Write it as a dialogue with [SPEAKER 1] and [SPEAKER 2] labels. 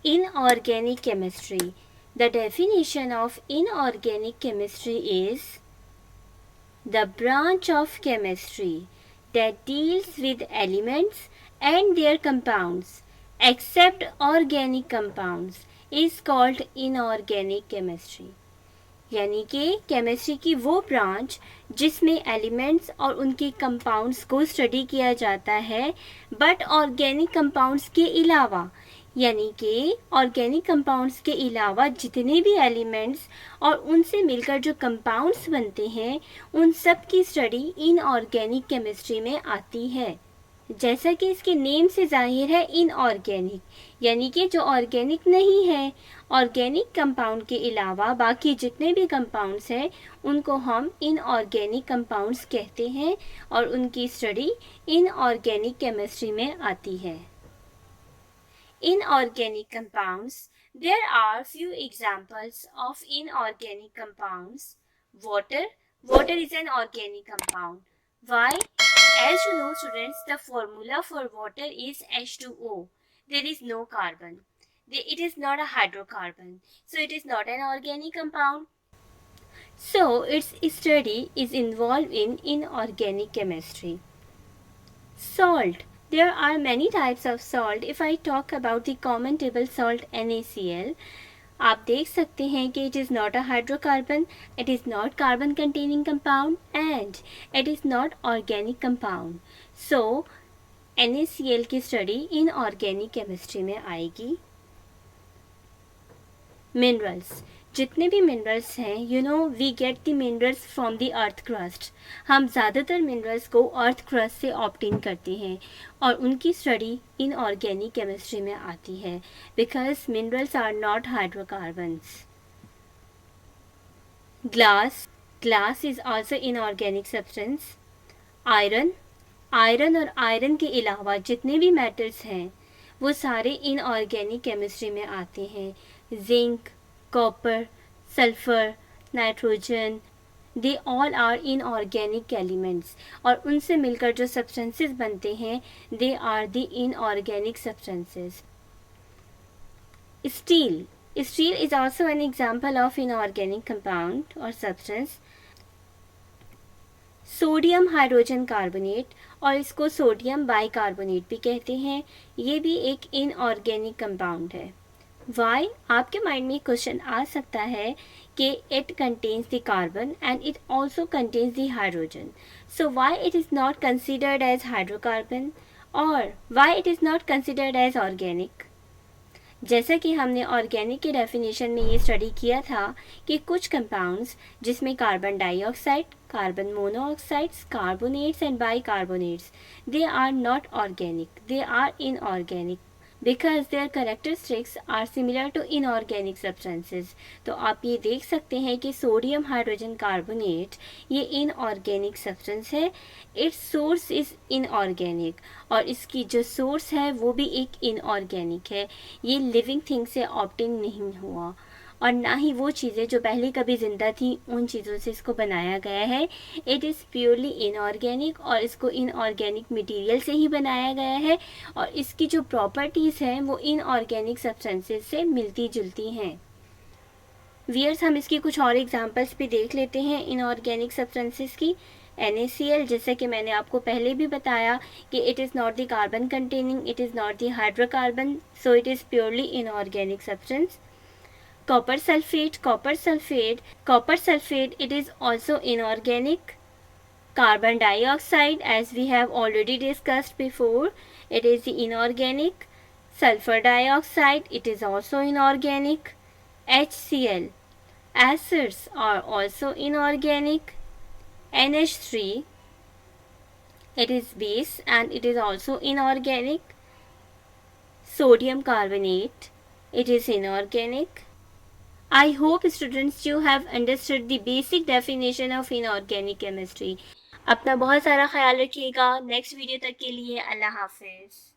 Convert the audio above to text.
[SPEAKER 1] Inorganic chemistry. The definition of inorganic chemistry is the branch of chemistry that deals with elements and their compounds, except organic compounds, is called inorganic chemistry. यानी कि chemistry की वो branch जिसमें elements और उनके compounds को study किया जाता है, बट ऑर्गेनिक कंपाउंड्स के अलावा, यानी कि ऑर्गेनिक कंपाउंड्स के अलावा जितने भी एलिमेंट्स और उनसे मिलकर जो कंपाउंड्स बनते हैं, उन सब की स्टडी इनऑर्गेनिक केमिस्ट्री में आती है। जैसा कि इसके नेम से जाहिर है, इनऑर्गेनिक यानी कि जो ऑर्गेनिक नहीं है। ऑर्गेनिक कंपाउंड के अलावा बाकी जितने भी कंपाउंड्स हैं उनको हम इनऑर्गेनिक कंपाउंड्स कहते हैं और उनकी स्टडी इनऑर्गेनिक केमिस्ट्री में आती है। Inorganic compounds. There are few examples of inorganic compounds. Water. Water is an organic compound. Why? As you know, students, the formula for water is H2O. There is no carbon. It is not a hydrocarbon. So it is not an organic compound. So its study is involved in inorganic chemistry. Salt. There are many types of salt. If I talk about the common table salt NaCl, आप देख सकते हैं कि it is not a hydrocarbon, it is not carbon containing compound and it is not organic compound. So NaCl की study inorganic chemistry में आएगी। Minerals, जितने भी मिनरल्स हैं, we get the minerals from the earth crust. हम ज़्यादातर minerals को earth crust से ऑब्टेन करते हैं और उनकी स्टडी इनऑर्गेनिक केमिस्ट्री में आती है, because minerals are not hydrocarbons. Glass is also inorganic substance. Iron और आयरन के अलावा जितने भी मेटल्स हैं वो सारे इनऑर्गेनिक केमिस्ट्री में आते हैं। Zinc, copper, sulphur, nitrogen, they all are inorganic elements और उनसे मिलकर जो सब्सटेंसेस बनते हैं, they are the inorganic substances. Steel is also an example of inorganic compound और सब्सटेंस। सोडियम हाइड्रोजन कार्बोनेट, और इसको सोडियम बाइकार्बोनेट भी कहते हैं, ये भी एक इनऑर्गेनिक कंपाउंड है। वाई? आपके माइंड में क्वेश्चन आ सकता है कि it contains the carbon and it also contains the hydrogen, so why it is not considered as hydrocarbon और why it is not considered as organic? जैसा कि हमने ऑर्गेनिक के डेफिनेशन में ये स्टडी किया था कि कुछ कंपाउंड्स जिसमें carbon dioxide, carbon monoxides, carbonates and bicarbonates, they are not organic, they are inorganic because their characteristics are similar to inorganic substances. तो आप ये देख सकते हैं कि सोडियम हाइड्रोजन कार्बोनेट ये इनऑर्गेनिक सब्सटेंस है। इट्स सोर्स इज़ इनऑर्गेनिक और इसकी जो सोर्स है वो भी एक इनऑर्गेनिक है। ये लिविंग थिंग से ऑब्टेन नहीं हुआ और ना ही वो चीज़ें जो पहले कभी ज़िंदा थी उन चीज़ों से इसको बनाया गया है। इट इज़ प्योरली इनऑर्गेनिक और इसको इनऑर्गेनिक मटेरियल से ही बनाया गया है और इसकी जो प्रॉपर्टीज़ हैं वो इनऑर्गेनिक सब्सटेंसेस से मिलती जुलती हैं। वियर्स, हम इसकी कुछ और एग्जांपल्स भी देख लेते हैं इनऑर्गेनिक सब्सटेंसेस की। NaCl, जैसे कि मैंने आपको पहले भी बताया कि it is not the carbon containing, it is not the hydrocarbon, so it is purely inorganic substance. Copper sulfate, it is also inorganic. Carbon dioxide, as we have already discussed before, it is inorganic. Sulfur dioxide, it is also inorganic. HCl, acids are also inorganic. NH3, it is base and it is also inorganic. Sodium carbonate, it is inorganic. I hope students you have understood the basic definition of inorganic chemistry. अपना बहुत सारा ख्याल रखिएगा। Next video तक के लिए अल्लाह हाफिज़।